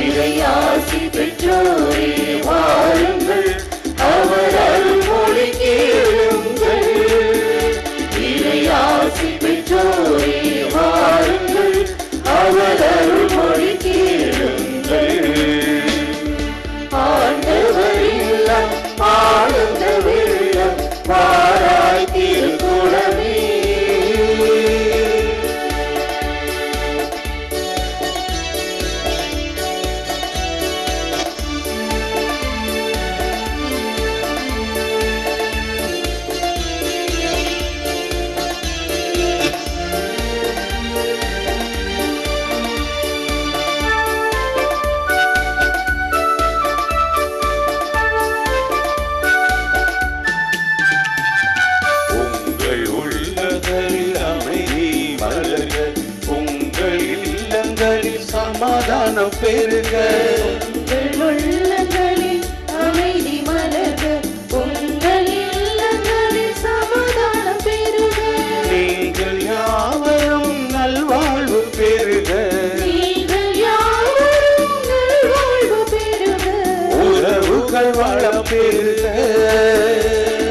இறையாசி பெற்றோரே வாருங்கள், அவர் அருள்மொழி கேளுங்கள். இறையாசி பெற்றோரே வாருங்கள், அவர் அருள்மொழி கேளுங்கள். ஆண்டவர் இல்லம் ஆனந்த வெள்ளம் வாராய் திருக்குளமே. சமாதானம் பெருக, உங்கள் உள்ளங்களில் அமைதி மலர்க, உங்கள் இல்லங்களில் சமாதானம் பெருக. நீங்கள் யாவரும் நல்வாழ்வு பெருக, நீங்கள் யாவரும் நல்வாழ்வு பெருக. உறவுகள் வளம் பெருக,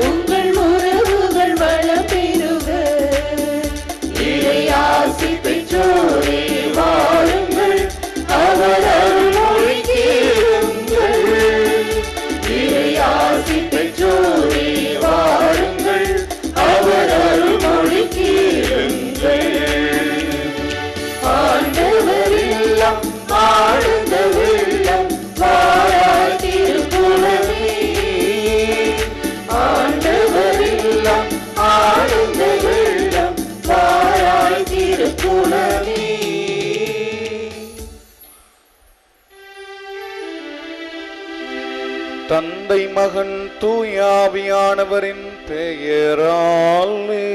உங்கள் உறவுகள் வளம் பெருக. இறையாசி பெற்றோரே வாருங்கள், அவர் அருள்மொழி கேளுங்கள். இறையாசி பெற்றோரே வாருங்கள், அவர் அருள்மொழி கேளுங்கள். ஆண்டவர் இல்லம் ஆனந்த வெள்ளம் வாராய் திருக்குளமே. ஆண்டவர் இல்லம் ஆனந்த வெள்ளம் வாராய் திருக்குளமே. தந்தை மகன் தூயாவியானவரின் பெயராலே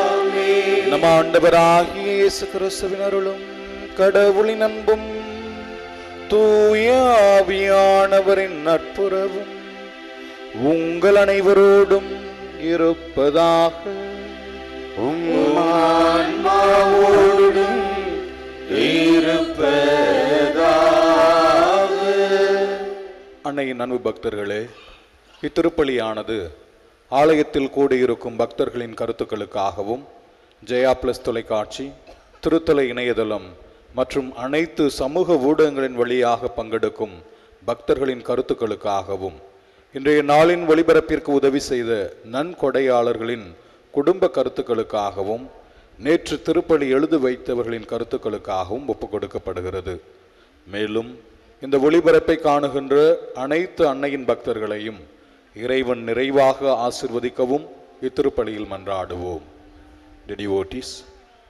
ஆமென். நம் ஆண்டவராகிய இயேசு கிறிஸ்துவின் அருளும் கடவுளின் அன்பும் தூயாவியானவரின் நட்புறவும் உங்கள் அனைவரோடும் இருப்பதாக. ஆன்மாவோடும் அன்னையின் அன்பு பக்தர்களே, இத்திருப்பலியானது ஆலயத்தில் கூடியிருக்கும் பக்தர்களின் கருத்துக்களுக்காகவும் ஜெயா பிளஸ் தொலைக்காட்சி, திருத்தலை இணையதளம் மற்றும் அனைத்து சமூக ஊடகங்களின் வழியாக பங்கெடுக்கும் பக்தர்களின் கருத்துக்களுக்காகவும் இன்றைய நாளின் ஒளிபரப்பிற்கு உதவி செய்த நன்கொடையாளர்களின் குடும்ப கருத்துக்களுக்காகவும் நேற்று திருப்பலி எழுதி வைத்தவர்களின் கருத்துக்களுக்காகவும் ஒப்புக் கொடுக்கப்படுகிறது. மேலும் இந்த ஒளிபரப்பை காணுகின்ற அனைத்து அன்னையின் பக்தர்களையும் இறைவன் நிறைவாக ஆசிர்வதிக்கவும் இத்திருப்பலியில் மன்றாடுவோம். The devotees,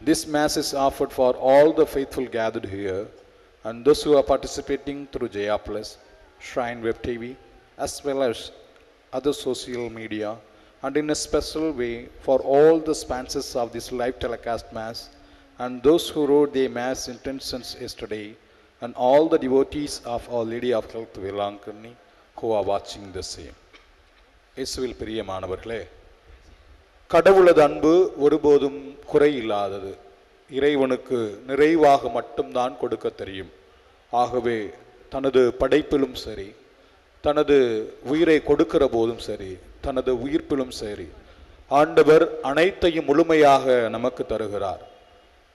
this mass is offered for all the faithful gathered here and those who are participating through Jaya Plus, Shrine Web TV, as well as other social media, and in a special way for all the sponsors of this live telecast mass and those who wrote their mass intentions yesterday, and all the devotees of Our Lady of Health Velankani who are watching the same. இயேசுவில் பிரியமானவர்களே, கடவுளது அன்பு ஒருபோதும் குறையில்லாதது. இறைவனுக்கு நிறைவாக மட்டும்தான் கொடுக்க தெரியும். ஆகவே தனது படைப்பிலும் சரி, தனது உயிரை கொடுக்கிற போதும் சரி, தனது உயிர்ப்பிலும் சரி, ஆண்டவர் அனைத்தையும் முழுமையாக நமக்கு தருகிறார்.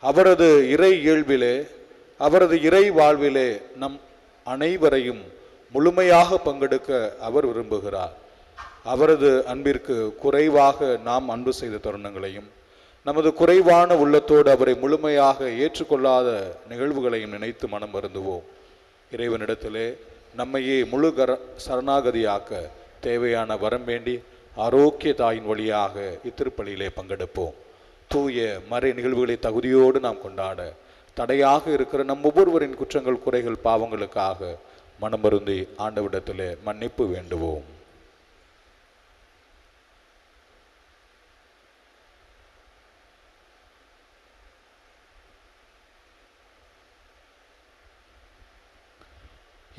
அவரது இறை இயல்பிலே, அவரது இறை வாழ்விலே நம் அனைவரையும் முழுமையாக பங்கெடுக்க அவர் விரும்புகிறார். அவரது அன்பிற்கு குறைவாக நாம் அன்பு செய்த தருணங்களையும், நமது குறைவான உள்ளத்தோடு அவரை முழுமையாக ஏற்றுக்கொள்ளாத நிகழ்வுகளையும் நினைத்து மனம் வருந்துவோம். இறைவனிடத்திலே நம்மையே முழு சரணாகதியாக்க தேவையான வரம் வேண்டி ஆரோக்கிய தாயின் வழியாக இத்திருப்பலியிலே பங்கெடுப்போம். தூய மறை நிகழ்வுகளை தகுதியோடு நாம் கொண்டாட தடையாக இருக்கிற நம் ஒவ்வொருவரின் குற்றங்கள், குறைகள், பாவங்களுக்காக மனம் வருந்தி ஆண்டவரிடத்திலே மன்னிப்பு வேண்டுவோம்.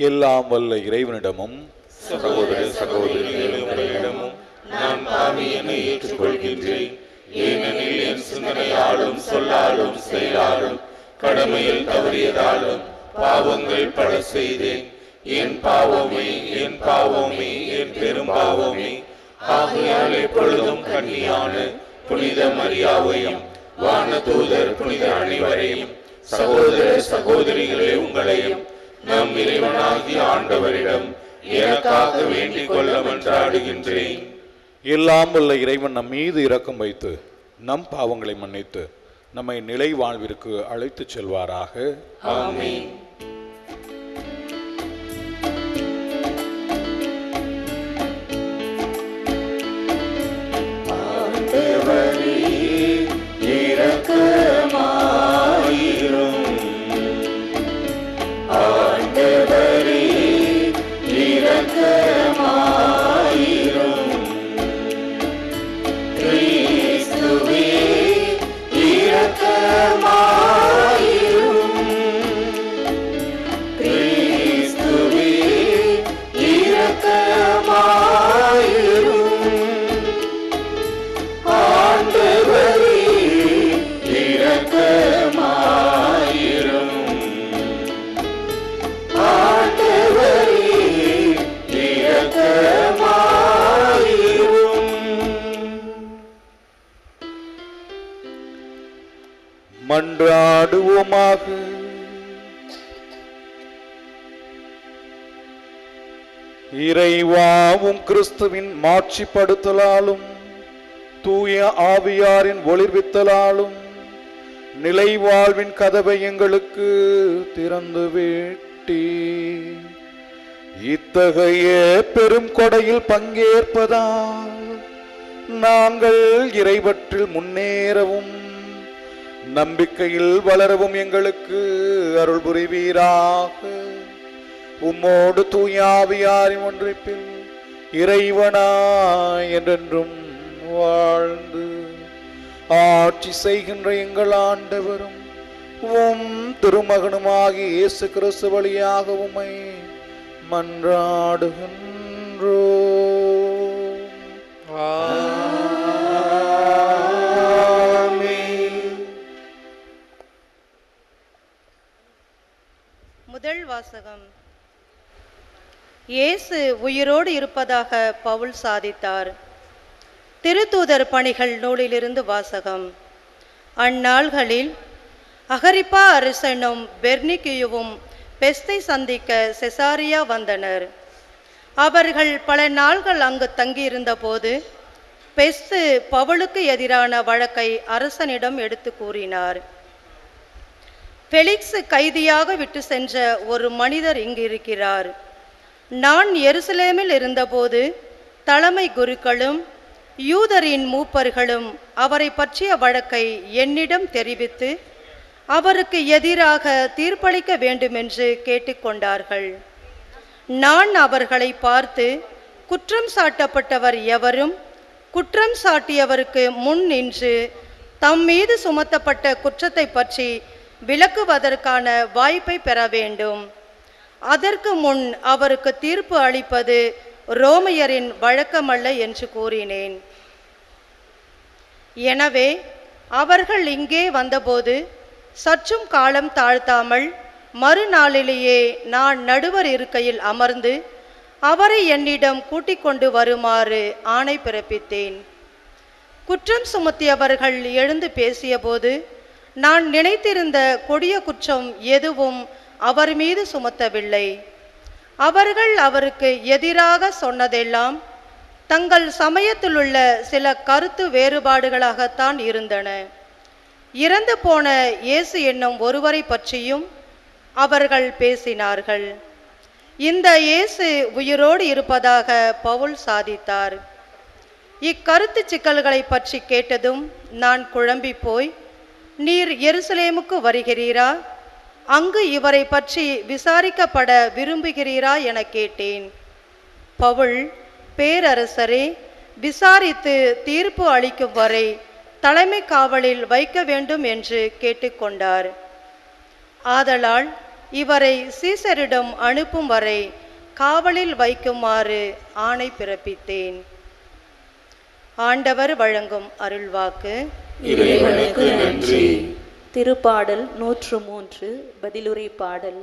எல்லாம் வல்ல இறைவனிடமும் சகோதர சகோதரிகளிடமும் நான் பாவியனை ஏற்றுக்கொள்கின்றேன். ஏனெனில் என் சிந்தனையாலும் சொல்லாலும் செயலாலும் கடமையில் தவறியதாலும் பாவங்கள் பல செய்தேன். என் பாவமே, என் பாவமே, என் பெரும் பாவமே. ஆகையால் எப்பொழுதும் கன்னியான புனித மரியாவையும் வானதூதர் புனித அனைவரையும் சகோதர சகோதரிகளே உங்களையும் நம் இறைவனாகிய ஆண்டவரிடம் எனக்காக வேண்டிக் கொள்ள மன்றாடுகின்றேன். எல்லாம் உள்ள இறைவன் நம் மீது இரக்கம் வைத்து நம் பாவங்களை மன்னித்து நம்மை நிலை வாழ்விற்கு அழைத்துச் செல்வாராக. ஆமென். ஆண்டவரே இரக்கமாயிரும். ஆண்டவரே இரக்கமாயிரும். கிறிஸ்துவே இரக்கமாயிரும். கிறிஸ்துவே இரக்கமாயிரும். ஆண்டவரே இரக்கமாயிரும். ஆண்டவரே இரக்கமாயிரும். மன்றாடுவோமாக. இறைவாவும் கிறிஸ்துவின் மாட்சிப்படுத்தலாலும் தூய ஆவியாரின் ஒளிர்வித்தலாலும் நிலை வாழ்வின் கதவை எங்களுக்கு திறந்து வேட்டி இத்தகைய பெரும் கொடையில் பங்கேற்பதால் நாங்கள் இறைவற்றில் முன்னேறவும் நம்பிக்கையில் வளரவும் எங்களுக்கு அருள் புரிவீராக. உம்மோடு தூய ஆவியாரின் ஒன்றிப்பில் இறைவனாய் என்றென்றும் வாழ்ந்து ஆட்சி செய்கின்ற எங்கள் ஆண்டவரும் உம் திருமகனுமாகிய இயேசு கிறிஸ்து வழியாக உம்மை மன்றாடுகின்றோம். முதல் வாசகம். இயேசு உயிரோடு இருப்பதாக பவுல் சாதித்தார். திருத்தூதர் பணிகள் நூலிலிருந்து வாசகம். அந்நாள்களில் அகரிப்பா அரசனும் பெர்னிக்கியுவும் பெஸ்தை சந்திக்க செசாரியா வந்தனர். அவர்கள் பல நாள்கள் அங்கு தங்கியிருந்த போது பெஸ்து பவுலுக்கு எதிரான வழக்கை அரசனிடம் எடுத்து கூறினார். பெலிக்ஸ் கைதியாக விட்டு சென்ற ஒரு மனிதர் இங்கு இருக்கிறார். நான் எருசலேமில் இருந்தபோது தலைமை குருக்களும் யூதரின் மூப்பர்களும் அவரை பற்றிய வழக்கை என்னிடம் தெரிவித்து அவருக்கு எதிராக தீர்ப்பளிக்க வேண்டுமென்று கேட்டுக்கொண்டார்கள். நான் அவர்களை பார்த்து, குற்றம் சாட்டப்பட்டவர் எவரும் குற்றம் சாட்டியவருக்கு முன் நின்று தம் மீது சுமத்தப்பட்ட குற்றத்தை பற்றி விளக்குவதற்கான வாய்ப்பை பெற வேண்டும். அதற்கு முன் அவருக்கு தீர்ப்பு அளிப்பது ரோமையரின் வழக்கமல்ல என்று கூறினேன். எனவே அவர்கள் இங்கே வந்தபோது சற்றும் காலம் தாழ்த்தாமல் மறுநாளிலேயே நான் நடுவர் இருக்கையில் அமர்ந்து அவரை என்னிடம் கூட்டிக் கொண்டு வருமாறு ஆணை பிறப்பித்தேன். குற்றம் சுமத்தியவர்கள் எழுந்து பேசியபோது நான் நினைத்திருந்த கொடிய குற்றம் எதுவும் அவர் மீது சுமத்தவில்லை. அவர்கள் அவருக்கு எதிராக சொன்னதெல்லாம் தங்கள் சமயத்திலுள்ள சில கருத்து வேறுபாடுகளாகத்தான் இருந்தன. இறந்து போன இயேசு என்னும் ஒருவரை பற்றியும் அவர்கள் பேசினார்கள். இந்த இயேசு உயிரோடு இருப்பதாக பவுல் சாதித்தார். இக்கருத்து சிக்கல்களை பற்றி கேட்டதும் நான் குழம்பி போய், நீர் எருசலேமுக்கு வருகிறீரா? அங்கு இவரை பற்றி விசாரிக்கப்பட விரும்புகிறீரா என கேட்டேன். பவுல், பேரரசரே, விசாரித்து தீர்ப்பு அளிக்கும் வரை தலைமை காவலில் வைக்க வேண்டும் என்று கேட்டுக்கொண்டார். ஆதலால் இவரை சீசரிடம் அனுப்பும் வரை காவலில் வைக்குமாறு ஆணை பிறப்பித்தேன். ஆண்டவர் வழங்கும் அருள்வாக்கு. இறைவனுக்கு நன்றி. திருப்பாடல் 103 பதிலுரை பாடல்.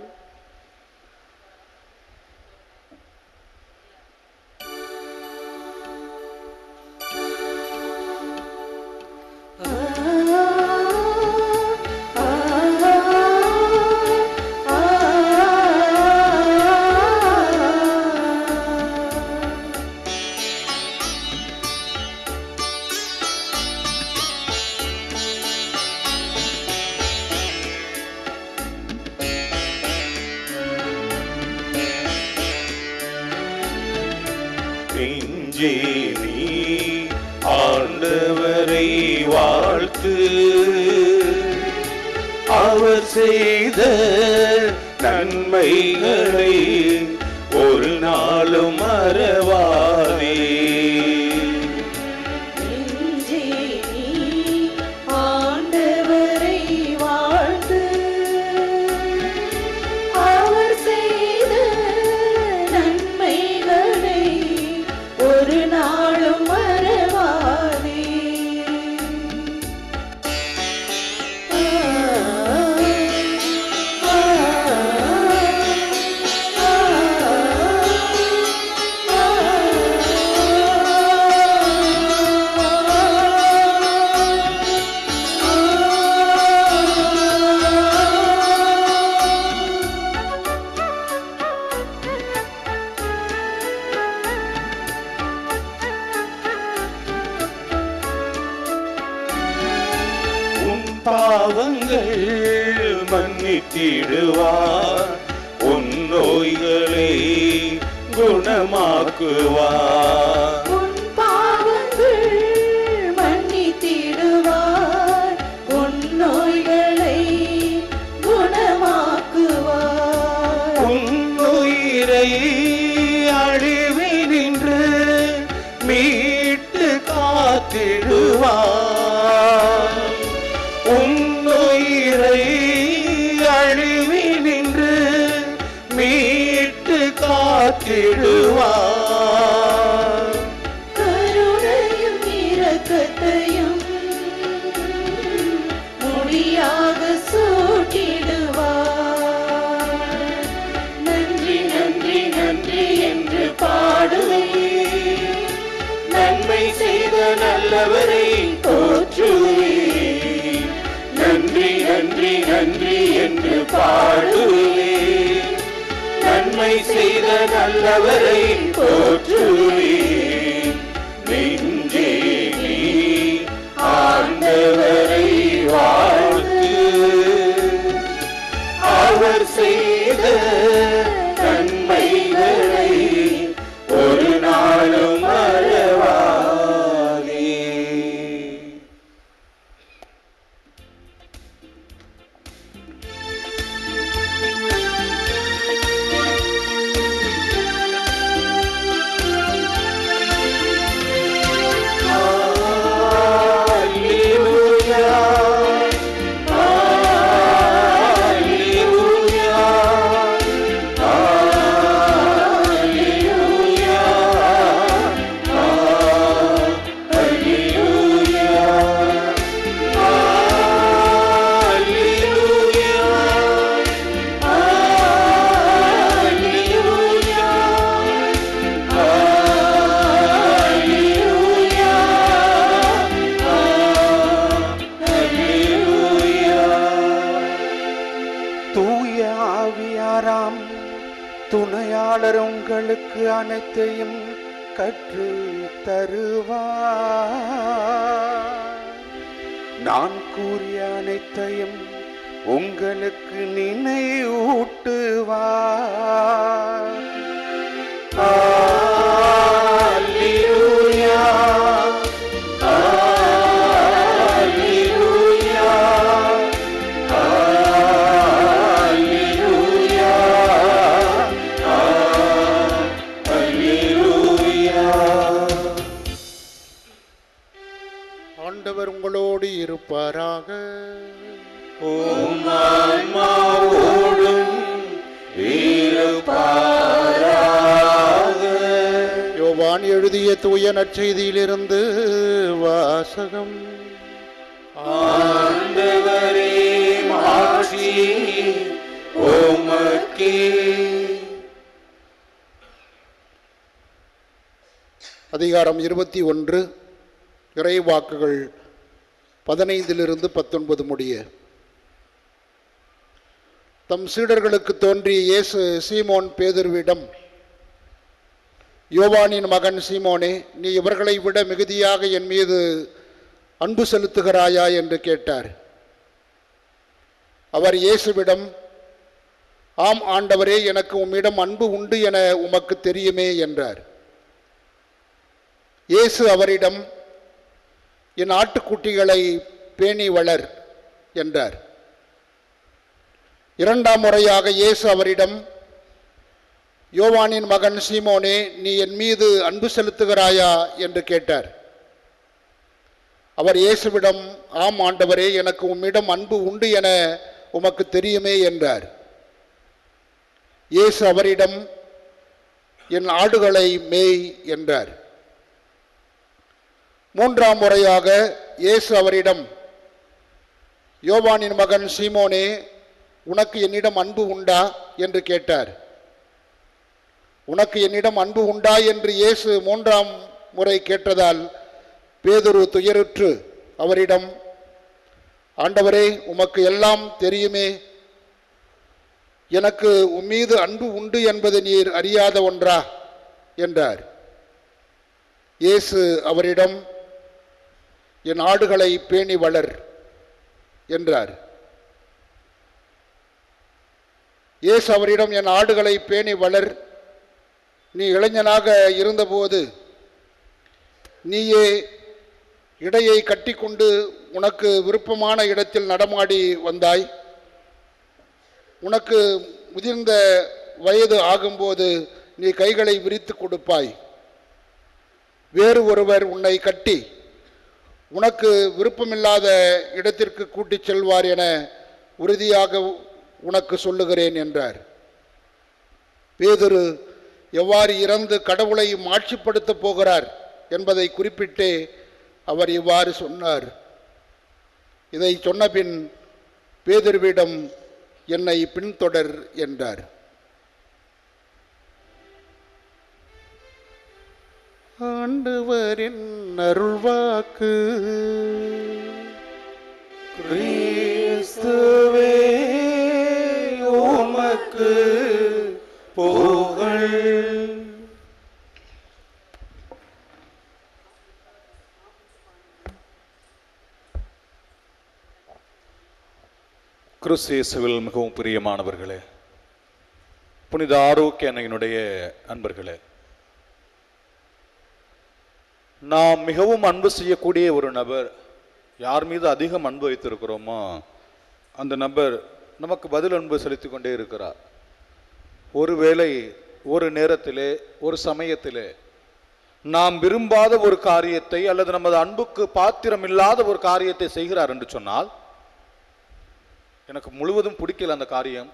நெஞ்சே நீ ஆண்டவரை வாழ்த்து, அவர் செய்த நன்மைகளை ஒரு நாளும் மறவாதே. ஆண்டவரை வாழ்த்து, அவர் செய்த நன்மைகளை ஒரு நாளும் மறவாதே. பாவங்கள் மன்னித்திடுவார், உன் நோய்களை குணமாக்குவார். உன் பாவங்கள் மன்னித்திடுவார், உன் நோய்களை குணமாக்குவார். உன் உயிரை அழிவினின்று மீட்டு காத்திடுவார். உன்னுயிரை அழிவினின்று மீட்டு காத்திடுவார். கருணையும் இரக்கத்தையும் முடியாக சூட்டிடுவார். நன்றி நன்றி நன்றி என்று பாடுவேன், நன்மை செய்த நல்லவரை போற்றுவேன். நன்றி நன்றி நன்றி என்று பாடுவேன், நன்மை செய்த நல்லவரை போற்றுவேன். நெஞ்சே நீ ஆண்டவரை வாழ்த்து, அவர் செய்த நன்மைகளை ஒரு நாளும் மறவாதே. துணையாளர் உங்களுக்கு அனைத்தையும் கற்று தருவார். நான் கூறிய அனைத்தையும் உங்களுக்கு நினைவூட்டுவார். அல்லேலூயா, அல்லேலூயா, அல்லேலூயா, அல்லேலூயா. ஆண்டவர் உங்களோடு இருப்பாராக. உம் ஆன்மாவோடும் இருப்பாராக. யோவான் எழுதிய தூய நற்செய்தியிலிருந்து வாசகம். ஆண்டவரே மாட்சி உமக்கே. அதிகாரம் 21, இறைவாக்குகள் 15 19 முடிய. தம் சீடர்களுக்கு தோன்றிய இயேசு சீமோன் பேதுருவிடம், யோவானின் மகன் சீமோனே, நீ இவர்களை விட மிகுதியாக என் மீது அன்பு செலுத்துகிறாயா என்று கேட்டார். அவர் இயேசுவிடம், ஆம் ஆண்டவரே, எனக்கு உம்மிடம் அன்பு உண்டு என உமக்கு தெரியுமே என்றார். இயேசு அவரிடம், என் ஆட்டுக்குட்டிகளை பேணி வளர் என்றார். இரண்டாம் முறையாக இயேசு அவரிடம், யோவானின் மகன் சீமோனே, நீ என் மீது அன்பு செலுத்துகிறாயா என்று கேட்டார். அவர் இயேசுவிடம், ஆம் ஆண்டவரே, எனக்கு உம்மிடம் அன்பு உண்டு என உமக்கு தெரியுமே என்றார். இயேசு அவரிடம், என் ஆடுகளை மேய் என்றார். மூன்றாம் முறையாக இயேசு அவரிடம், யோவானின் மகன் சீமோனே, உனக்கு என்னிடம் அன்பு உண்டா என்று கேட்டார். உனக்கு என்னிடம் அன்பு உண்டா என்று இயேசு மூன்றாம் முறை கேட்டதால் பேதுரு துயருற்று அவரிடம், ஆண்டவரே, உமக்கு எல்லாம் தெரியுமே, எனக்கு உம்மீது அன்பு உண்டு என்பது நீர் அறியாத ஒன்றா என்றார். இயேசு அவரிடம், என் ஆடுகளை பேணி வளர் என்றார். இயேசு அவரிடம், என் ஆடுகளை பேணி வளர், நீ இளைஞனாக இருந்தபோது நீயே இடையை கட்டிக்கொண்டு உனக்கு விருப்பமான இடத்தில் நடமாடி வந்தாய். உனக்கு முதிர்ந்த வயது ஆகும்போது நீ கைகளை விரித்து கொடுப்பாய். வேறு ஒருவர் உன்னை கட்டி உனக்கு விருப்பமில்லாத இடத்திற்கு கூட்டிச் செல்வார் என உறுதியாக உனக்கு சொல்லுகிறேன் என்றார். பேதுரு எவ்வாறு இறந்து கடவுளை மாட்சிப்படுத்தப் போகிறார் என்பதை குறிப்பிட்டே அவர் இவ்வாறு சொன்னார். இதை சொன்னபின் பேதுருவிடம், என்னை பின்தொடர் என்றார். ஆண்டவரின் அருள்வாக்கு. கிறிஸ்துவே உமக்கு புகழ். கிறிஸ்து இயேசுவில் மிகவும் பிரியமானவர்களே, புனித ஆரோக்கிய அன்னையினுடைய அன்பர்களே, நாம் மிகவும் அன்பு செய்யக்கூடிய ஒரு நபர் யார் மீது அதிகம் அன்பு வைத்திருக்கிறோமோ அந்த நபர் நமக்கு பதில் அன்பு செலுத்தி கொண்டே இருக்கிறார். ஒருவேளை ஒரு நேரத்திலே, ஒரு சமயத்திலே நாம் விரும்பாத ஒரு காரியத்தை அல்லது நமது அன்புக்கு பாத்திரம் இல்லாத ஒரு காரியத்தை செய்கிறார் என்று சொன்னால், எனக்கு முழுவதும் பிடிக்கல அந்த காரியம்,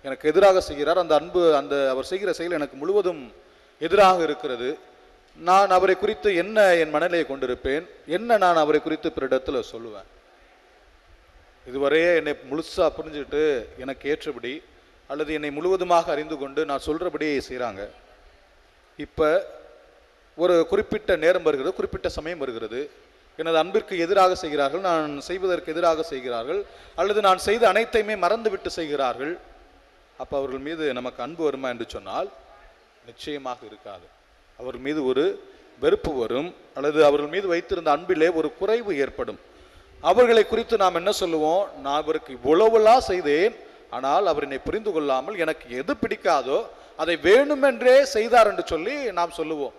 எனக்கு எதிராக செய்கிறார், அந்த அன்பு, அந்த அவர் செய்கிற செயல் எனக்கு முழுவதும் எதிராக இருக்கிறது, நான் அவரை குறித்து என்ன என் மனநிலையை கொண்டிருப்பேன், என்ன நான் அவரை குறித்து பிறரிடத்தில் சொல்லுவேன். இதுவரையே என்னை முழுசா புரிஞ்சுக்கிட்டு எனக்கு ஏற்றபடி அல்லது என்னை முழுவதுமாக அறிந்து கொண்டு நான் சொல்றபடியே செய்கிறாங்க. இப்போ ஒரு குறிப்பிட்ட நேரம் வருகிறது, குறிப்பிட்ட சமயம் வருகிறது, எனது அன்பிற்கு எதிராக செய்கிறார்கள், நான் செய்வதற்கு எதிராக செய்கிறார்கள், அல்லது நான் செய்த அனைத்தையுமே மறந்துவிட்டு செய்கிறார்கள். அப்போ அவர்கள் மீது நமக்கு அன்பு வருமா என்று சொன்னால் நிச்சயமாக இருக்காது. அவர் மீது ஒரு வெறுப்பு வரும், அல்லது அவர்கள் மீது வைத்திருந்த அன்பிலே ஒரு குறைவு ஏற்படும். அவர்களை குறித்து நாம் என்ன சொல்லுவோம், நான் அவருக்கு இவ்வளவுலாம் செய்தேன், ஆனால் அவர் என்னை புரிந்து கொள்ளாமல் எனக்கு எது பிடிக்காதோ அதை வேணுமென்றே செய்தார் என்று சொல்லி நாம் சொல்லுவோம்.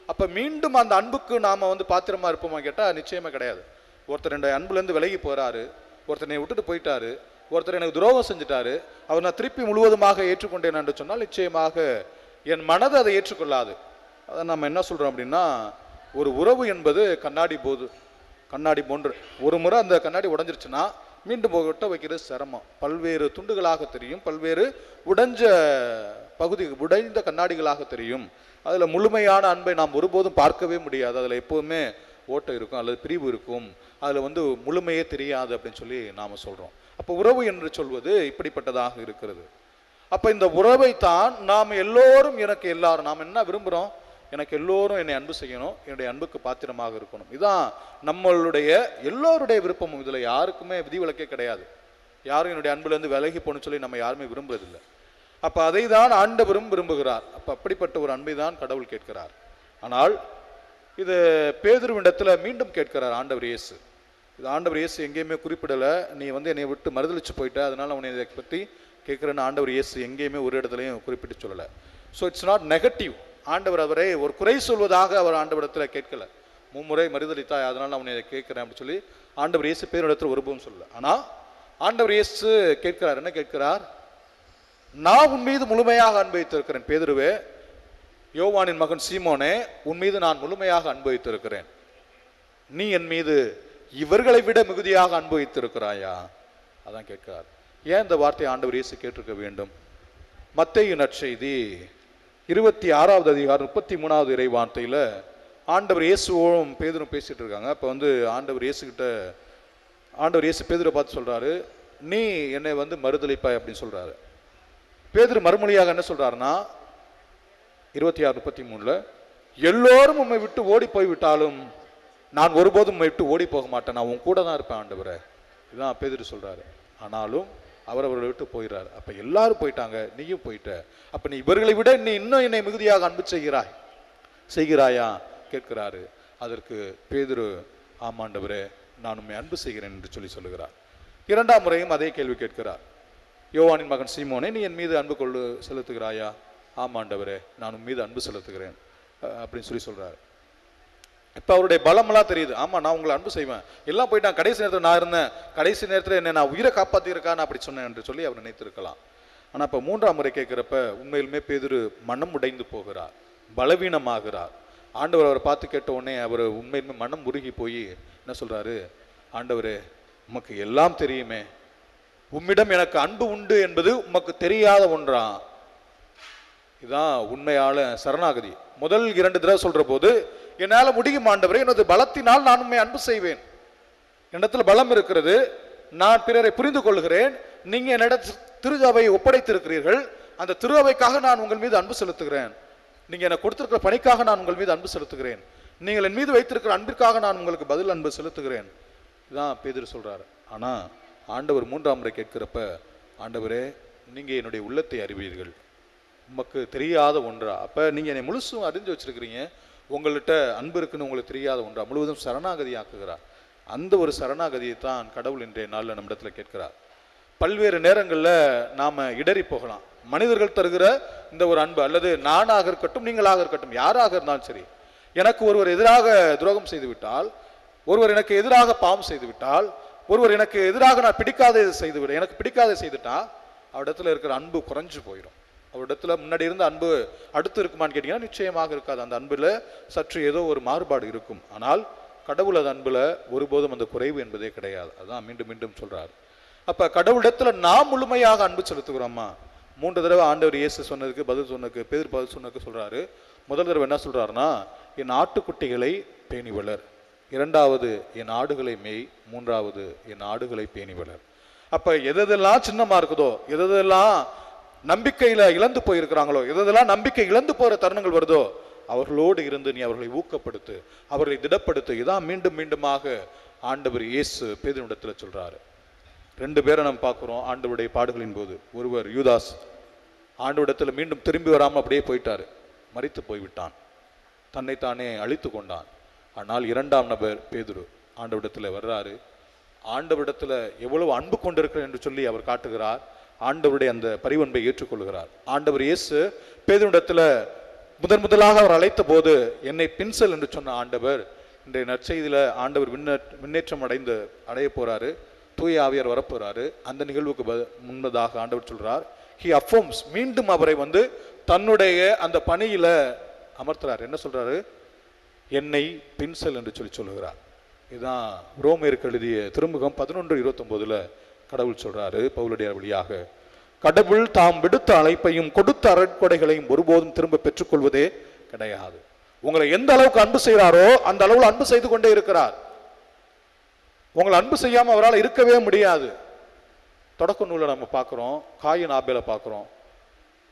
அப்போ மீண்டும் அந்த அன்புக்கு நாம் பாத்திரமா இருப்போமா கேட்டால் நிச்சயமாக கிடையாது. ஒருத்தர் என்னுடைய அன்புலேருந்து விலகி போகிறாரு, ஒருத்தர் என்னை விட்டுட்டு போயிட்டாரு, ஒருத்தர் எனக்கு துரோகம் செஞ்சுட்டாரு, அவர் நான் திருப்பி முழுவதுமாக ஏற்றுக்கொண்டேன் என்று சொன்னால் நிச்சயமாக என் மனது அதை ஏற்றுக்கொள்ளாது. அதை நம்ம என்ன சொல்கிறோம் அப்படின்னா, ஒரு உறவு என்பது கண்ணாடி போன்று. ஒரு முறை அந்த கண்ணாடி உடைஞ்சிருச்சுன்னா மீண்டும் ஒட்ட வைக்கிறது சிரமம். பல்வேறு துண்டுகளாக தெரியும், பல்வேறு உடைந்த கண்ணாடிகளாக தெரியும். அதில் முழுமையான அன்பை நாம் ஒருபோதும் பார்க்கவே முடியாது. அதில் எப்போதுமே ஓட்டை இருக்கும், அல்லது பிரிவு இருக்கும், அதில் வந்து முழுமையே தெரியாது அப்படின்னு சொல்லி நாம் சொல்கிறோம். அப்போ உறவு என்று சொல்வது இப்படிப்பட்டதாக இருக்கிறது. அப்போ இந்த உறவை தான் நாம் எல்லோரும், எனக்கு எல்லாரும், நாம் என்ன விரும்புகிறோம், எனக்கு எல்லோரும் என்னை அன்பு செய்யணும், என்னுடைய அன்புக்கு பாத்திரமாக இருக்கணும். இதுதான் நம்மளுடைய எல்லோருடைய விருப்பமும். இதில் யாருக்குமே விதிவிலக்கே கிடையாது. யாரும் என்னுடைய அன்புலேருந்து விலகி போகணும்னு சொல்லி நம்ம யாருமே விரும்புறதில்லை. அப்போ அதை தான் ஆண்டவரும் விரும்புகிறார். அப்போ அப்படிப்பட்ட ஒரு அன்பை தான் கடவுள் கேட்கிறார். ஆனால் இது பேதுருவிடத்தில் மீண்டும் கேட்கிறார் ஆண்டவர் இயேசு. இது ஆண்டவர் இயேசு எங்கேயுமே குறிப்பிடலை, நீ வந்து என்னை விட்டு மறுதளிச்சு போயிட்ட, அதனால அவனை இதை பற்றி கேட்குறேன்னு ஆண்டவர் இயேசு எங்கேயுமே ஒரு இடத்துலையும் குறிப்பிட்டு சொல்லலை. So it's not negative. ஆண்டவர் அவரை ஒரு குறை சொல்வதாக அவர் ஆண்டவரிடத்தில் கேட்கலை. மும்முறை மறுதளித்தாய், அதனால அவனை இதை கேட்குறேன் அப்படின்னு சொல்லி ஆண்டவர் இயேசு பேரிடத்தில் ஒருபோதும் சொல்லலை. ஆனால் ஆண்டவர் இயேசு கேட்கிறார், என்ன கேட்கிறார், நான் உன் மீது முழுமையாக அன்பு வைத்திருக்கிறேன் பேதுருவே, யோவானின் மகன் சீமோனே, உன் மீது நான் முழுமையாக அன்பு வைத்திருக்கிறேன். நீ என் மீது இவர்களை விட மிகுதியாக அன்பு வைத்திருக்கிறாயா? அதான் கேட்கிறார். ஏன் இந்த வார்த்தையை ஆண்டவர் இயேசு கேட்டிருக்க வேண்டும்? மத்தேயு நற்செய்தி 26வது அதிகாரம் 33வது இறை வார்த்தையில் ஆண்டவர் இயேசுவும் பேதுரும் பேசிட்டு இருக்காங்க. அப்போ வந்து ஆண்டவர் இயேசு பேதுரை பார்த்து சொல்றாரு, நீ என்னை வந்து மறுதளிப்பாய் அப்படின்னு சொல்றாரு. பேதுரு மறுமொழியாக என்ன சொல்றாருன்னா 26:33, எல்லோரும் உண்மை விட்டு ஓடி போய்விட்டாலும் நான் ஒருபோதும் உண்மை விட்டு ஓடி போக மாட்டேன், நான் உன் கூட தான் இருப்பேன் ஆண்டவரே. இதுதான் பேதுரு சொல்றாரு. ஆனாலும் அவர் அவர்களை விட்டு போயிடுறாரு. அப்ப எல்லாரும் போயிட்டாங்க, நீயும் போயிட்ட. அப்ப நீ இவர்களை விட நீ இன்னும் என்னை மிகுதியாக அன்பு செய்கிறாயா கேட்கிறாரு. அதற்கு பேதுரு, ஆமாண்டவரே, நான் உண்மை அன்பு செய்கிறேன் என்று சொல்லுகிறார். இரண்டாம் முறையும் அதே கேள்வி கேட்கிறார். யோவானின் மகன் சீமோனே, நீ என் மீது அன்பு செலுத்துகிறாயா? ஆமாண்டவரே, நான் உன் மீது அன்பு செலுத்துகிறேன் அப்படின்னு சொல்றாரு. இப்போ அவருடைய பலமெல்லாம் தெரியுது. ஆமாம், நான் உங்களை அன்பு செய்வேன், எல்லாம் போயிட்டான், கடைசி நேரத்தில் நான் இருந்தேன், கடைசி நேரத்தில் என்ன நான் உயிரை காப்பாற்றிருக்கான்னு அப்படி சொன்னேன் என்று சொல்லி அவர் நினைத்திருக்கலாம். ஆனால் இப்போ மூன்றாம் முறை கேட்குறப்ப உண்மையிலுமே பேதுரு மனம் உடைந்து போகிறார், பலவீனமாகிறார். ஆண்டவர் அவரை பார்த்து கேட்ட உடனே அவர் உண்மையிலுமே மனம் உருகி போய் என்ன சொல்கிறாரு, ஆண்டவரே, உமக்கு எல்லாம் தெரியுமே, உம்மிடம் எனக்கு அன்பு உண்டு என்பது உமக்கு தெரியாத ஒன்றா? இதுதான் உண்மையால சரணாகதி. முதல் 2 தடவை சொல்ற போது, என்னால் முடியும் ஆண்டவரே, எனது பலத்தினால் நான் உண்மை அன்பு செய்வேன், என்னிடத்துல பலம் இருக்கிறது, நான் பிறரை புரிந்து கொள்கிறேன், நீங்க என்னிடத்தில் திரு அவை ஒப்படைத்திருக்கிறீர்கள், அந்த திரு அவைக்காக நான் உங்கள் மீது அன்பு செலுத்துகிறேன், நீங்க எனக்கு கொடுத்திருக்கிற பணிக்காக நான் உங்கள் மீது அன்பு செலுத்துகிறேன், நீங்கள் என் மீது வைத்திருக்கிற அன்பிற்காக நான் உங்களுக்கு பதில் அன்பு செலுத்துகிறேன். இதுதான் பேதுரு சொல்றாரு. ஆனா ஆண்டவர் மூன்றாம் முறை கேட்கிறப்ப, ஆண்டவரே, நீங்க என்னுடைய உள்ளத்தை அறிவீர்கள், உமக்கு தெரியாத ஒன்றா? அப்ப நீங்க என்னை முழுசும் அறிஞ்சு வச்சிருக்கிறீங்க, உங்கள்கிட்ட அன்பு இருக்குன்னு உங்களுக்கு தெரியாத ஒன்றா? முழுவதும் சரணாகதி ஆக்குகிறார். அந்த ஒரு சரணாகதியை தான் கடவுள் இன்றைய நாளில் நம்மிடத்துல கேட்கிறார். பல்வேறு நேரங்களில் நாம் இடறி போகலாம். மனிதர்கள் தருகிற இந்த ஒரு அன்பு, அல்லது நானாக இருக்கட்டும், நீங்களாக இருக்கட்டும், யாராக இருந்தாலும் சரி, எனக்கு ஒருவர் எதிராக துரோகம் செய்து விட்டால், ஒருவர் எனக்கு எதிராக பாவம் செய்து விட்டால், ஒருவர் எனக்கு எதிராக நான் எனக்கு பிடிக்காத செய்துட்டா, அவரிடத்துல இருக்கிற அன்பு குறைஞ்சு போயிடும். அவரிடத்துல முன்னாடி இருந்த அன்பு அடுத்து இருக்குமான்னு கேட்டீங்கன்னா நிச்சயமாக இருக்காது. அந்த அன்புல சற்று ஏதோ ஒரு மாறுபாடு இருக்கும். ஆனால் கடவுள் அது அன்புல ஒருபோதும் அந்த குறைவு என்பதே கிடையாது. அதான் மீண்டும் மீண்டும் சொல்றாரு. அப்ப கடவுளிடத்துல நாம் முழுமையாக அன்பு செலுத்துகிறோமா? 3 தடவை ஆண்டவர் இயேசு சொன்னதுக்கு பேதுரு பதில் சொன்னதுக்கு சொல்றாரு. முதல் தடவை என்ன சொல்றாருன்னா, என் ஆட்டுக்குட்டிகளை பேணி வளர், 2வது என் ஆடுகளை மேய், 3வது என் ஆடுகளை பேணி வளர். அப்ப எதெல்லாம் சின்னமா இருக்குதோ, எதெல்லாம் நம்பிக்கையில இழந்து போயிருக்கிறாங்களோ, எதெல்லாம் நம்பிக்கை இழந்து போற தருணங்கள் வருதோ, அவர்களோடு இருந்து நீ அவர்களை ஊக்கப்படுத்து, அவர்களை திடப்படுத்து. இதான் மீண்டும் மீண்டுமாக ஆண்டவர் இயேசு பேதுருவிடத்துல சொல்றாரு. 2 பேரை நம்ம பார்க்கிறோம் ஆண்டவருடைய பாடுகளின் போது. ஒருவர் யூதாஸ், ஆண்டவரிடத்துல மீண்டும் திரும்பி வராமல் அப்படியே போயிட்டாரு, மரித்து போய்விட்டான், தன்னைத்தானே அழித்து கொண்டான். ஆனால் 2ஆம் நபர் பேதுரு ஆண்டவரிடத்துல வர்றாரு. ஆண்டவரிடத்துல எவ்வளவு அன்பு கொண்டிருக்கிறேன் என்று சொல்லி அவர் காட்டுகிறார். ஆண்டவருடைய அந்த பரிவன்பை ஏற்றுக்கொள்கிறார். ஆண்டவர் இயேசு பேதுருவிடத்துல முதலாக அவர் அழைத்த போது, என்னை பின்செல் என்று சொன்ன ஆண்டவர் இன்றைய நற்செய்தியில ஆண்டவர் முன்னேற்றம் அடைய போறாரு, தூய ஆவியார் வரப்போறாரு. அந்த நிகழ்வுக்கு முன்னதாக ஆண்டவர் சொல்றார், ஹி அஃபர்ம்ஸ், மீண்டும் அவரை தன்னுடைய அந்த பணியில அமர்த்துறார். என்ன சொல்றாரு? என்னை பின்செல் என்று சொல்லுகிறார். இதுதான் ரோமேருக்கு எழுதிய திருமுகம் 11:29 கடவுள் சொல்றாரு பவுலுடைய வழியாக, கடவுள் தாம் விடுத்த அழைப்பையும் கொடுத்த அருட்கொடைகளையும் ஒருபோதும் திரும்ப பெற்றுக்கொள்வதே கிடையாது. உங்களை எந்த அளவுக்கு அன்பு செய்கிறாரோ அந்த அளவுல அன்பு செய்து கொண்டே இருக்கிறார். உங்களை அன்பு செய்யாம அவரால் இருக்கவே முடியாது. தொடக்க நூலை நம்ம பார்க்குறோம், காயின் ஆபேலை பார்க்குறோம்.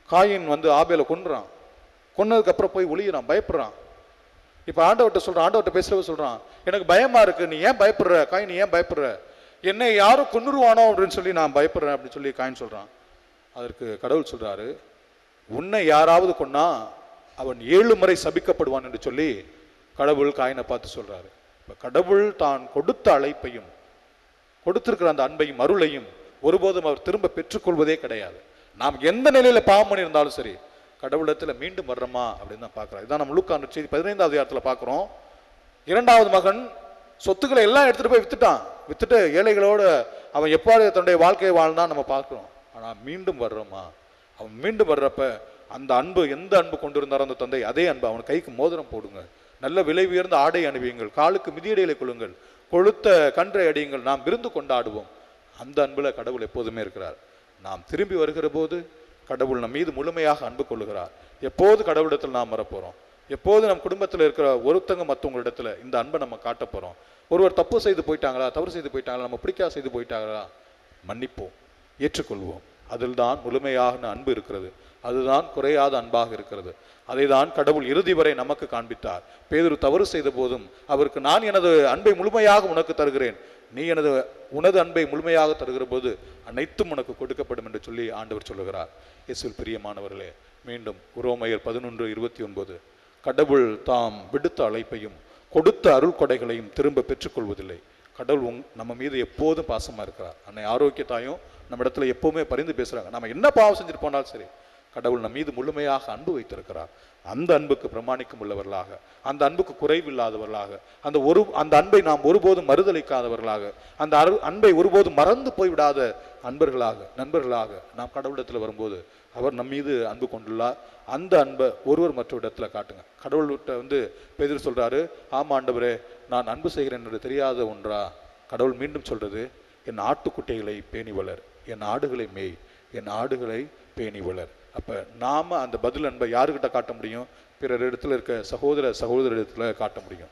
காயின் ஆபேலை கொன்றான். கொன்னதுக்கு அப்புறம் போய் ஒளியிறான், பயப்படுறான். இப்போ ஆண்டவர்கிட்ட சொல்றான், ஆண்டவர்கிட்ட பேசுறவ சொல்றான், எனக்கு பயமா இருக்கு, நீ ஏன் பயப்படுற காயின், நீ ஏன் பயப்படுற, என்னை யாரும் கொன்னுருவானோ அப்படின்னு சொல்லி நான் பயப்படுறேன் அப்படின்னு சொல்லி காயின் சொல்றான். அதற்கு கடவுள் சொல்றாரு, உன்னை யாராவது கொன்னா அவன் 7 முறை சபிக்கப்படுவான் என்று சொல்லி கடவுள் காயினை பார்த்து சொல்றாரு. இப்போ கடவுள் தான் கொடுத்த அழைப்பையும் கொடுத்திருக்கிற அந்த அன்பையும் அருளையும் ஒருபோதும் அவர் திரும்ப பெற்றுக்கொள்வதே கிடையாது. நாம் எந்த நிலையில பாவம் பண்ணியிருந்தாலும் சரி, கடவுளத்தில் மீண்டும் வர்றோமா அப்படின்னு தான் பார்க்குறோம். இதான் நம்ம லூக்கா செய்தி 15வது அதிகாரத்தில் பார்க்குறோம். 2வது மகன் சொத்துக்களை எல்லாம் எடுத்துட்டு போய் வித்துட்டு ஏழைகளோட அவன் எப்பாடு தன்னுடைய வாழ்க்கையை வாழ்ந்தான் நம்ம பார்க்குறோம். ஆனால் மீண்டும் வர்றோமா? அவன் மீண்டும் வர்றப்ப அந்த அன்பு, எந்த அன்பு கொண்டு இருந்தாரோ அந்த தந்தை, அதே அன்பு. அவன் கைக்கு மோதிரம் போடுங்க, நல்ல விலை உயர்ந்த ஆடை அணிவியுங்கள், காலுக்கு மிதியடையில கொள்ளுங்கள், கொழுத்த கன்றை அடியுங்கள், நாம் விருந்து கொண்டாடுவோம். அந்த அன்புல கடவுள் எப்போதுமே இருக்கிறார். நாம் திரும்பி வருகிற போது கடவுள் நம் மீது முழுமையாக அன்பு கொள்ளுகிறார். எப்போது கடவுளிடத்தில் நாம் வரப்போறோம்? எப்போது நம் குடும்பத்தில் இருக்கிற ஒருத்தங்க மற்றவங்களிடத்துல இந்த அன்பை நம்ம காட்ட போறோம்? ஒருவர் தப்பு செய்து போயிட்டாங்களா, தவறு செய்து போயிட்டாங்களா, நம்ம பிடிக்காத செய்து போயிட்டாங்களா, மன்னிப்போம், ஏற்றுக்கொள்வோம். அதில் தான் முழுமையாக அன்பு இருக்கிறது. அதுதான் குறையாத அன்பாக இருக்கிறது. அதை தான் கடவுள் இறுதி வரை நமக்கு காண்பித்தார். பேதுரு தவறு செய்த போதும் அவருக்கு, நான் எனது அன்பை முழுமையாக உனக்கு தருகிறேன், நீ உனது அன்பை முழுமையாக தருகிற போது அனைத்தும் உனக்கு கொடுக்கப்படும் என்று சொல்லி ஆண்டவர் சொல்லுகிறார். இயேசுவில் பிரியமானவர்களே, மீண்டும் ரோமையர் 11:29, கடவுள் தாம் விடுத்த அழைப்பையும் கொடுத்த அருள் கொடைகளையும் திரும்ப பெற்றுக்கொள்வதில்லை. கடவுள் நம்ம மீது எப்போதும் பாசமா இருக்கிறார். அன்னை ஆரோக்கியத்தாயும் நம்ம இடத்துல எப்பவுமே பரிந்து பேசுறாங்க. நம்ம என்ன பாவம் செஞ்சுட்டு போனாலும் சரி, கடவுள் நம் மீது முழுமையாக அன்பு வைத்திருக்கிறார். அந்த அன்புக்கு பிரமாணிக்கம் உள்ளவர்களாக, அந்த அன்புக்கு குறைவில்லாதவர்களாக, அந்த அன்பை நாம் ஒருபோதும் மறுதளிக்காதவர்களாக, அந்த அன்பை ஒருபோதும் மறந்து போய்விடாத அன்பர்களாக, நண்பர்களாக நாம் கடவுளிடத்தில் வரும்போது அவர் நம் மீது அன்பு கொண்டுள்ளார். அந்த அன்பை ஒருவர் மற்ற இடத்துல காட்டுங்க. கடவுள்கிட்ட பேதுரு சொல்றாரு, ஆமா ஆண்டவரே, நான் அன்பு செய்கிறேன் என்று தெரியாத ஒன்றா? கடவுள் மீண்டும் சொல்றது, என் ஆட்டுக்குட்டைகளை பேணி வளர், என் ஆடுகளை மேய், என் ஆடுகளை பேணி வளர். அப்ப நாம அந்த பதில் அன்பை யாருக்கிட்ட காட்ட முடியும்? பிறர் இடத்துல இருக்க சகோதர இடத்துல காட்ட முடியும்.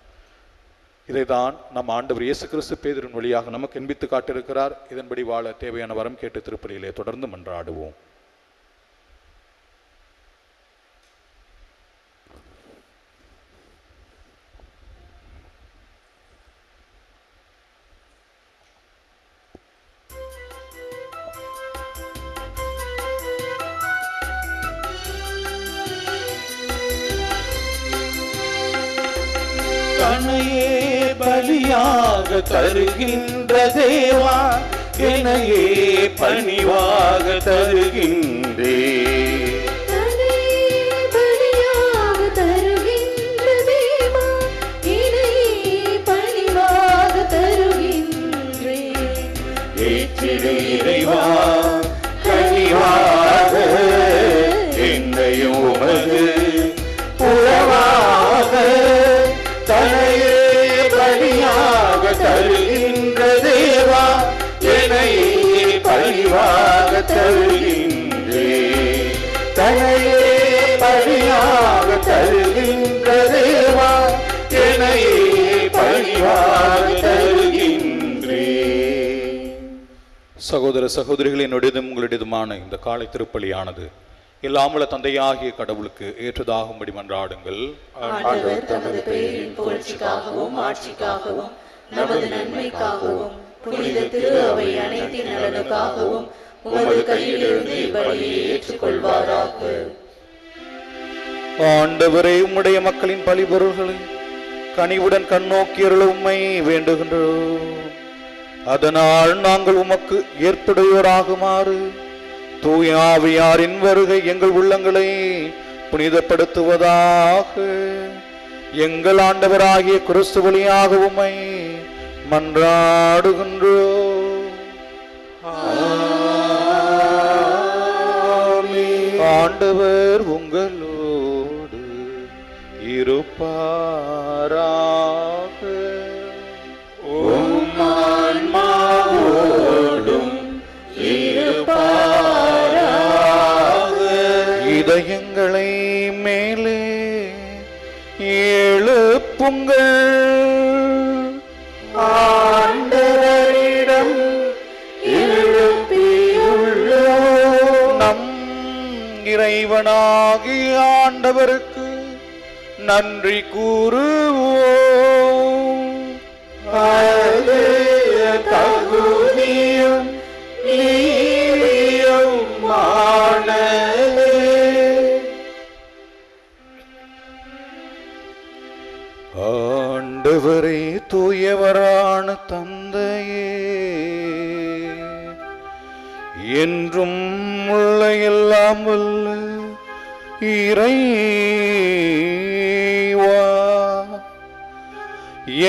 இதைதான் நம்ம ஆண்டவர் இயேசு கிறிஸ்து பேதுருவின் வழியாக நமக்கு என்பித்து காட்டியிருக்கிறார். இதன்படி வாழ தேவையான வரம் கேட்டு திருப்பலியிலே தொடர்ந்து மன்றாடுவோம். தன்னையே பலியாக தருகின்ற தேவா, என்னையே பணிவாக தருகின்றே. இறைவா கனிவாக என்னையும் உமது உறவாக தன்னையே பலியாக தருகின்ற தேவா, என்னையே பலிவாக தருகின்றே. தன்னையே பலியாக தருகின்ற தேவா, என்னையே பலிவாக தருகின்றே. சகோதர சகோதரிகள், என்னுடையதும் உங்களுடையதுமான இந்த காலை திருப்பலியானது எல்லாமுள்ள தந்தையாகிய கடவுளுக்கு ஏற்றதாகும்படி மன்றாடுங்கள். ஆண்டவர் தமது பெயரின் புகழ்ச்சிக்காகவும் ஆட்சிக்காகவும் நமது நன்மைக்காகவும் புனித திரு அவை அனைத்தின் நலனுக்காகவும் உமது கையிலிருந்து இப்பலியை ஏற்றுக்கொள்வாராக. ஆண்டவரே, உம்முடைய மக்களின் பலிபொருள்களை கனிவுடன் கண்ணோக்கியருள உம்மை வேண்டுகின்றோம். அதனால் நாங்கள் உமக்கு ஏற்புடையோராகுமாறு தூய ஆவியாரின் வருகை எங்கள் உள்ளங்களை புனிதப்படுத்துவதாக. எங்கள் ஆண்டவராகிய கிறிஸ்து வழியாக உம்மை மன்றாடுகின்றோம். ஆண்டவர் உங்களோடு இருப்பாராக. இதயங்களை மேலே எழுப்புங்கள். ஆண்டவரை இறைவனாகிய ஆண்டவருக்கு நன்றி கூறுவோம். அது தகுதியும் நீதியுமானதே. ஆண்டவரே, தூயவரான தந்தையே, என்றும் உள்ள எல்லாம் வல்ல இறைவா,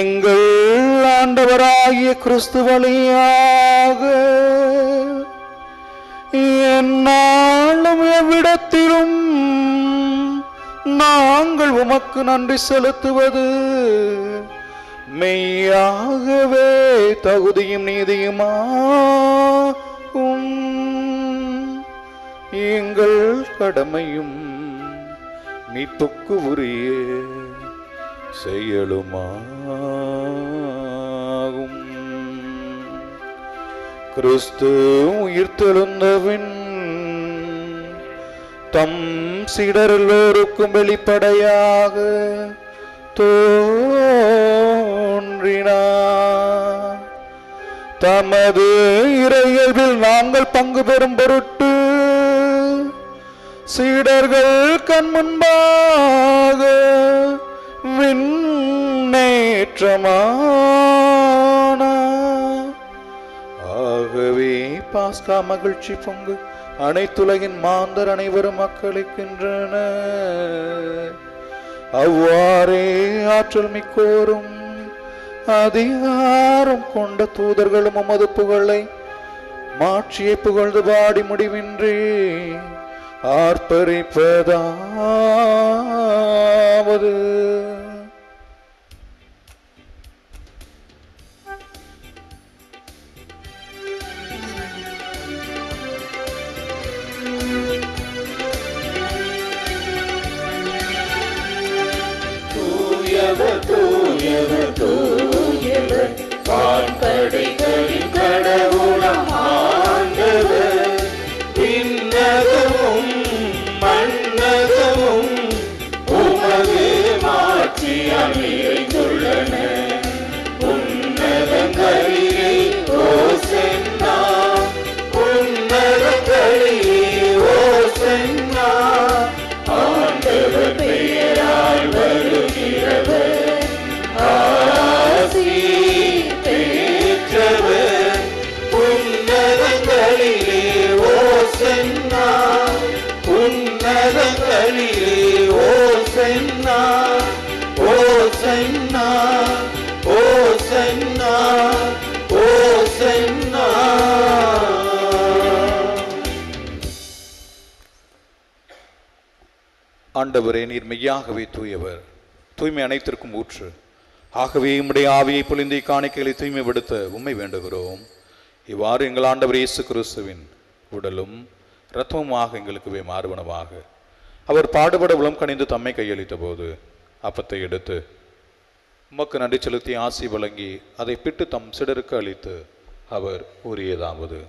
எங்கள் ஆண்டவராகிய கிறிஸ்து வழியாக எந்நாளும் எவ்விடத்திலும் நாங்கள் உமக்கு நன்றி செலுத்துவது மெய்யாகவே தகுதியும் நீதியுமாகும், எங்கள் கடமையும் மீட்புக்கு உரிய செயலுமாகும். கிறிஸ்து உயிர்த்தெழுந்தபின் தம் சீடர் எல்லோருக்கும் வெளிப்படையாக தோன்றினார். தமது இறையல்பில் நாங்கள் பங்கு பெறும் பொருட்டு சீடர்கள் கண் முன்பாக விண்ணேற்றமானார். ஆகவே பாஸ்கா மகிழ்ச்சி பொங்கு அனைத்துலகின் மாந்தர் அனைவரும் மக்களுக்கின்றன. அவ்வாறே ஆற்றல் மிக்கோரும் அதிகாரம் கொண்ட தூதர்களும் உமது புகழை மாட்சியை புகழ்ந்து பாடி முடிவின்றி ஆர்ப்பரிப்பதாவது: தூயவர் தூயவர் வான்படைகளின் கடவுளாம் ஆண்டவர், விண்ணகமும் மண்ணகமும் உமது மாட்சியால் நிறைந்துள்ளன. உன்னதங்களிலே ஓசன்னா, உன்னதங்களிலே ஓசன்னா. ஆண்டவர் பெயரால் வருகிறவர் ஆசி பெற்றவர். உன்னதங்களிலே ஓசன்னா, உன்னதங்களிலே ஓசன்னா, ஓசன்னா, ஓசன்னா, ஓசன்னா. ஆண்டவரே, நீர் மெய்யாகவே தூயவர், தூய்மை அனைத்திற்கும் ஊற்று. ஆகவே உம்முடைய ஆவியை பொழிந்து காணிக்கைகளை தூய்மைப்படுத்த உம்மை வேண்டுகிறோம். இவ்வாறு எங்கள் ஆண்டவர் இயேசு கிறிஸ்துவின் உடலும் இரத்தமுமாக எங்களுக்கு மாறுவனவாக. அவர் பாடுபட உளம் கனிந்து தம்மை கையளித்த போது அப்பத்தை எடுத்து உமக்கு நன்றி செலுத்தி ஆசி வழங்கி அதை பிட்டு தம் சிடருக்கு அளித்து அவர் கூறியதாவது: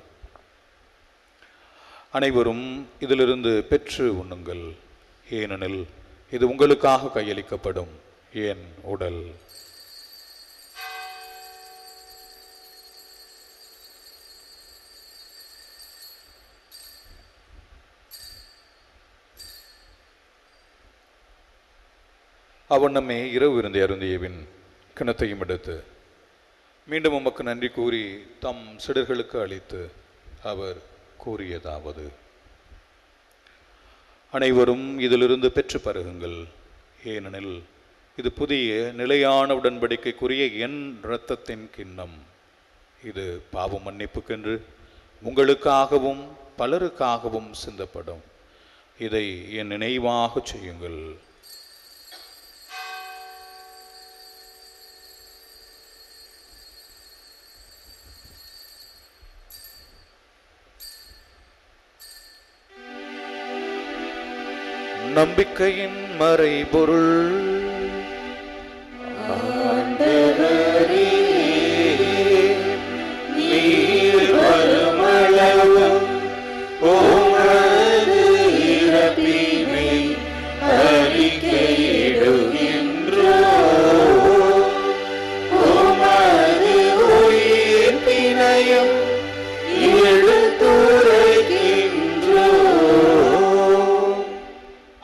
அனைவரும் இதிலிருந்து பெற்று உண்ணுங்கள், ஏனெனில் இது உங்களுக்காக கையளிக்கப்படும் என் உடல். அவனமே இரவு விருந்தை அருந்தியவின் கிணத்தையும் எடுத்து மீண்டும் உமக்கு நன்றி கூறி தம் சிடர்களுக்கு அளித்து அவர் கூறியதாவது: அனைவரும் இதிலிருந்து பெற்று பருகுங்கள், ஏனெனில் இது புதிய நிலையான உடன்படிக்கைக்குரிய என் இரத்தத்தின் கிண்ணம். இது பாவ மன்னிப்புக்கென்று உங்களுக்காகவும் பலருக்காகவும் சிந்தப்படும். இதை என் நினைவாக செய்யுங்கள். நம்பிக்கையின் மறைபொருள். ஆண்டவரே, நீர் வருமளவும் உமது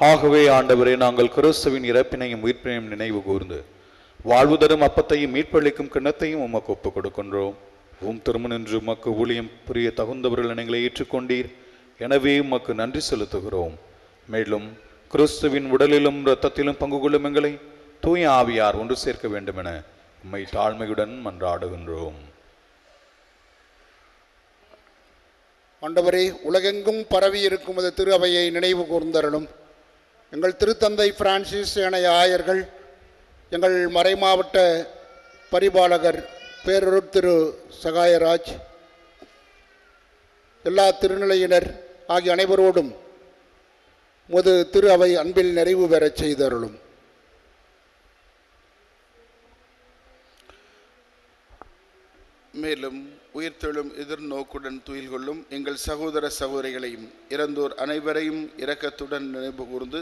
ஆகவே ஆண்டவரே, நாங்கள் கிறிஸ்துவின் இறப்பினையும் உயிர்ப்பினையும் நினைவு கூர்ந்து வாழ்வு தரும் அப்பத்தையும் மீட்பளிக்கும் கிண்ணத்தையும் உமக்கு ஒப்புக் கொடுக்கின்றோம். திருமணின்று உமக்கு ஊழியம் புரிய தகுந்தவர்கள் எங்களை ஏற்றுக்கொண்டீர். எனவே உமக்கு நன்றி செலுத்துகிறோம். மேலும் கிறிஸ்துவின் உடலிலும் இரத்தத்திலும் பங்கு கொள்ளும் எங்களை தூய ஆவியார் ஒன்று சேர்க்க வேண்டும் என உம்மை தாழ்மையுடன் மன்றாடுகின்றோம். ஆண்டவரே, உலகெங்கும் பரவி இருக்கும் அது திரு அவையை நினைவு கூர்ந்தருளும். எங்கள் திருத்தந்தை பிரான்சிஸ் ஏனைய ஆயர்கள், எங்கள் மறைமாவட்ட பரிபாலகர் பேரருட் திரு சகாயராஜ், எல்லா திருநிலையினர் ஆகிய அனைவரோடும் முது திரு அவை அன்பில் நிறைவு பெறச் செய்தருளும். மேலும் உயிர்த்தெழும் எதிர்நோக்குடன் துயில் கொள்ளும் எங்கள் சகோதர சகோதரிகளையும் இறந்தோர் அனைவரையும் இரக்கத்துடன் நினைவு கூர்ந்து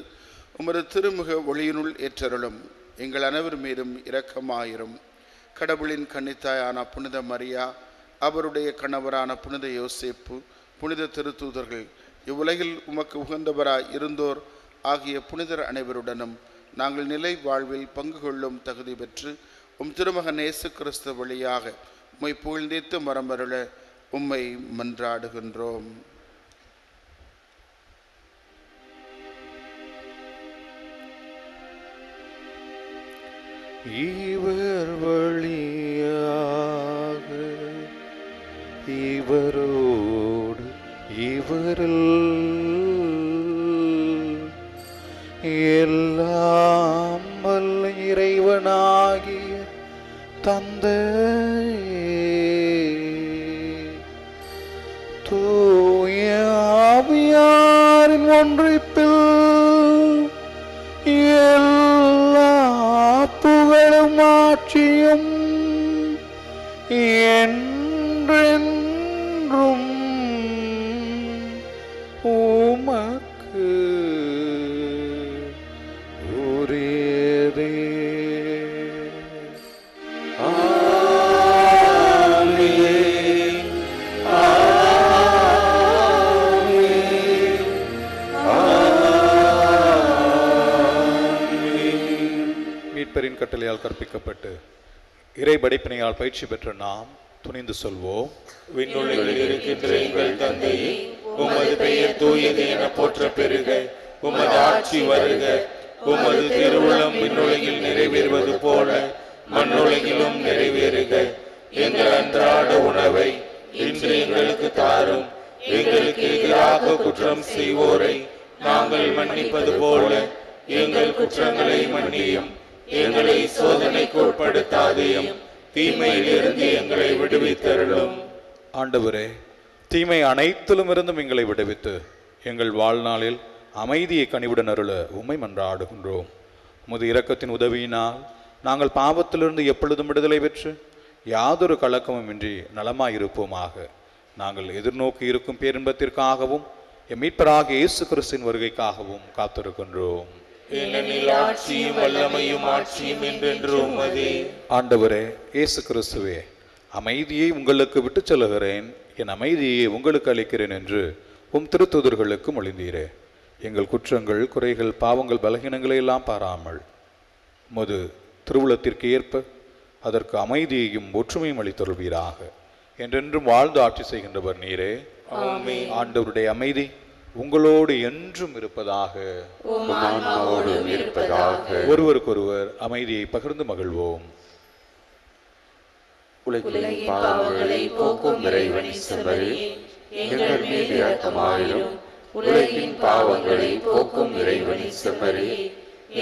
உமது திருமுக ஒளியினுள் ஏற்றருளும். எங்கள் அனைவர் மீதும் இரக்கமாயிரும். கடவுளின் கன்னித்தாயான புனித மரியா, அவருடைய கணவரான புனித யோசேப்பு, புனித திருத்தூதர்கள், இவ்வுலகில் உமக்கு உகந்தவராய் இருந்தோர் ஆகிய புனிதர் அனைவருடனும் நாங்கள் நிலை வாழ்வில் பங்கு கொள்ளும் தகுதி பெற்று திருமகன் இயேசு கிறிஸ்து வழியாக உம்மை புகழ்ந்தேத்து மரமருள உம்மை மன்றாடுகின்றோம். இவர் வழியாக இவரோடு இவரில் எல்லாம் வல்ல இறைவனாகிய தந்தையே, தூய ஆவியாரின் ஒன்றிப்பில் எல்லா புகழும் ஆட்சியும் என்றென்றும் உமக்கு உரியதே. மீட்பரின் கட்டளையால் கற்பிக்கப்பட்டு இறை படைப்பினையால் பயிற்சி பெற்ற நாம் துணிந்து சொல்வோம். விண்ணுலகில் இருக்கின்ற எங்கள் தந்தையே, உமது பெயர் தூயது என போற்ற பெறுக. உமது ஆட்சி வருக. உமது திருவுளம் விண்ணுலகில் நிறைவேறுவது போல மண்ணுலகிலும் நிறைவேறுக. எங்கள் அன்றாட உணவை இன்று எங்களுக்கு தாரும். எங்களுக்கு எதிராக குற்றம் செய்வோரை நாங்கள் மன்னிப்பது போல எங்கள் குற்றங்களை மன்னியும். எங்களை சோதனைக்கு உட்படுத்தாதேயும், தீமையிலிருந்து எங்களை விடுவித்தருளும். ஆண்டவரே, தீமை அனைத்திலும் இருந்தும் எங்களை விடுவித்து எங்கள் வாழ்நாளில் அமைதியை கனிவுடன் அருள உம்மை மன்றாடுகின்றோம். உமது இரக்கத்தின் உதவியினால் நாங்கள் பாவத்திலிருந்து எப்பொழுதும் விடுதலை பெற்று யாதொரு கலக்கமும் இன்றி நலமாயிருப்போமாக. நாங்கள் எதிர்நோக்கி இருக்கும் பேரின்பத்திற்காகவும் எம் மீட்பராகிய இயேசு கிறிஸ்துவின் வருகைக்காகவும் காத்திருக்கின்றோம். ஏனெனில் ஆட்சியும் வல்லமையும் ஆட்சியும் என்றென்றும் உமதே. ஆண்டவரே இயேசு கிறிஸ்துவே, அமைதியை உங்களுக்கு விட்டுச் செல்லுகிறேன், என் அமைதியை உங்களுக்கு அளிக்கிறேன் என்று திருத்தூதர்களுக்கு மொழிந்தீரே. எங்கள் குற்றங்கள், குறைகள், பாவங்கள், பலகீனங்களை எல்லாம் பாராமல் உமது திருவுளத்திற்கு ஏற்ப அதற்கு அமைதியையும் ஒற்றுமையும் அளித்தருள்வீராக. என்றென்றும் வாழ்ந்து ஆட்சி செய்கின்றவர் நீரே. ஆண்டவருடைய அமைதி உங்களோடு என்றும் இருப்பதாக. ஒருவருக்கொருவர் அமைதியை பகிர்ந்து மகிழ்வோம். உலகின் பாவங்களை போக்கும் இறைவனின் செம்மறியே, எங்கள் மீது இரக்கமாயிரும். உலகின் பாவங்களை போக்கும் இறைவனின் செம்மறியே,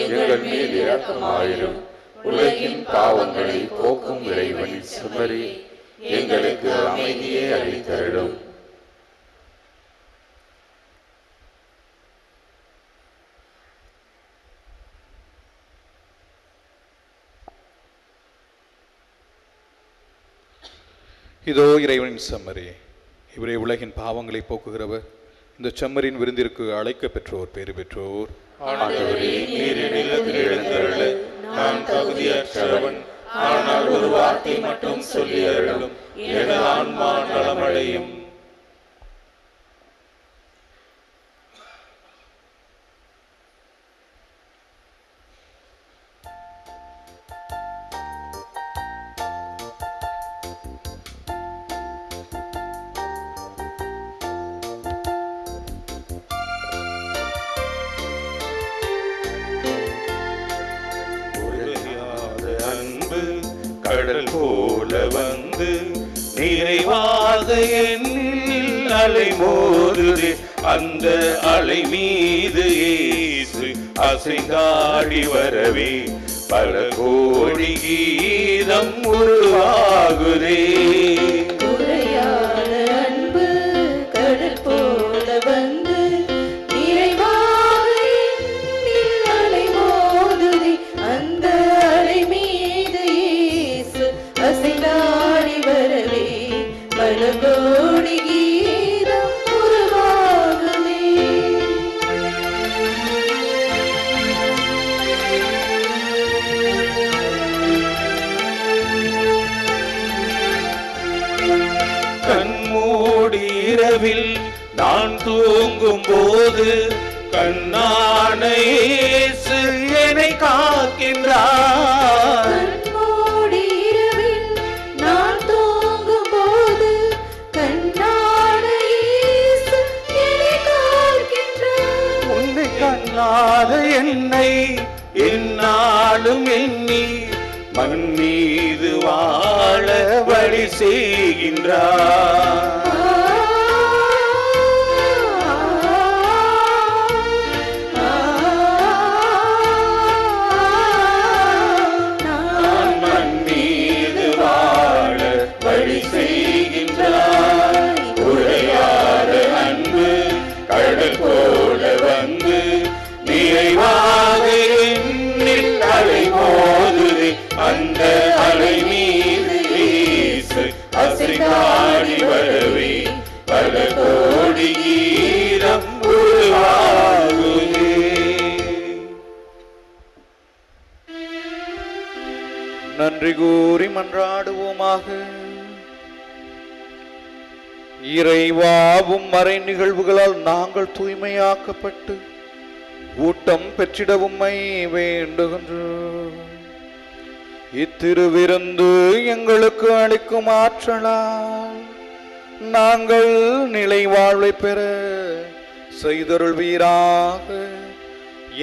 எங்கள் மீது இரக்கமாயிரும். உலகின் பாவங்களை போக்கும் இறைவனின் செம்மறியே, எங்களுக்கு அமைதியை அளித்தருளும். இதோ இறைவனின் செம்மறி, இவரே உலகின் பாவங்களை போக்குகிறவர். இந்த செம்மறியின் விருந்திற்கு அழைக்க பெற்றோர் பேறு பெற்றோர். ஆண்டவரே, நீர் என்னிடத்தில் எழுந்தருள நான் தகுதியற்றவன். ஆனால் ஒரு வார்த்தை மட்டும் சொல்லி அருளும், எனது ஆன்மா நலமடையும். கடல் போல வந்து நிறைவாக என்னில் அலை மோதுதே. அந்த அலை மீது இயேசு அசைந்தாடி வரவே பல கோடி கீதம் உருவாகுதே. குறையாத அன்பு கடல் போல வந்து நிறைவாக என்னில் அலை மோதுதே. அந்த அலை மீது இயேசு அசைந்தாடி வரவே பல கோடி கீதம் உருவாகுதே. கண்மூடி இரவில் நான் தூங்கும் போது கண்ணான இயேசு என்னை காக்கின்றார். கண்மூடி இரவில் நான் தூங்கும் போது கண்ணான இயேசு என்னை காக்கின்றார். உன்னை கண்ணாத என்னை என்னாலும் எண்ணி மண் மீது வாழ வழி செய்கின்றார். நான் மண் மீது வாழ வழி செய்கின்றார். உரையாத அன்பு கடல் போல வந்து நிறைவாக என்னில் அலை மோதுதே. அந்த அலை மீது இயேசு அசைந்தாடி வரவே பல கோடி கீதம் உருவாகுதே. நன்றி கூறி மன்றாடுவோமாக. இறைவாவும் மறை நிகழ்வுகளால் நாங்கள் தூய்மையாக்கப்பட்டு ஊட்டம் பெற்றிடவும்மை வேண்டுகின்றோம். இத்திருவிருந்து எங்களுக்கு அளிக்கும் ஆற்றலால் நாங்கள் நிலை வாழ்வை பெற செய்தருள்வீராக.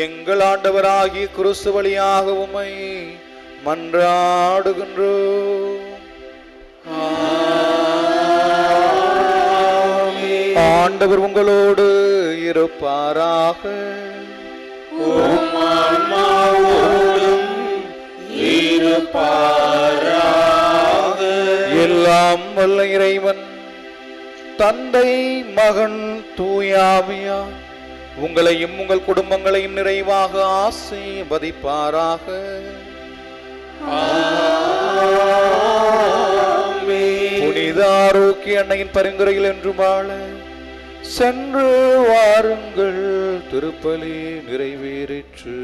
எங்கள் ஆண்டவராகிய கிறிஸ்து வழியாக உம்மை மன்றாடுகின்றோம். ஆண்டவர் உங்களோடு இருப்பாராக. உம் ஆன்மாவோடும் இருப்பாராக. எல்லாம் வல்ல இறைவன் தந்தை மகன் தூயாவியா உங்களையும் உங்கள் குடும்பங்களையும் நிறைவாக ஆசீர்வதிப்பாராக. புனித ஆரோக்கிய அன்னையின் பரிந்துரையில் என்று வாழ சென்று வாருங்கள். திருப்பலி நிறைவேறிற்று.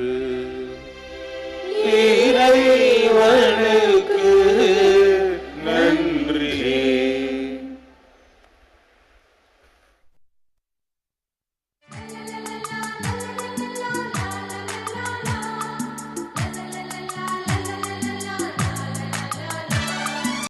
இறைவனுக்கு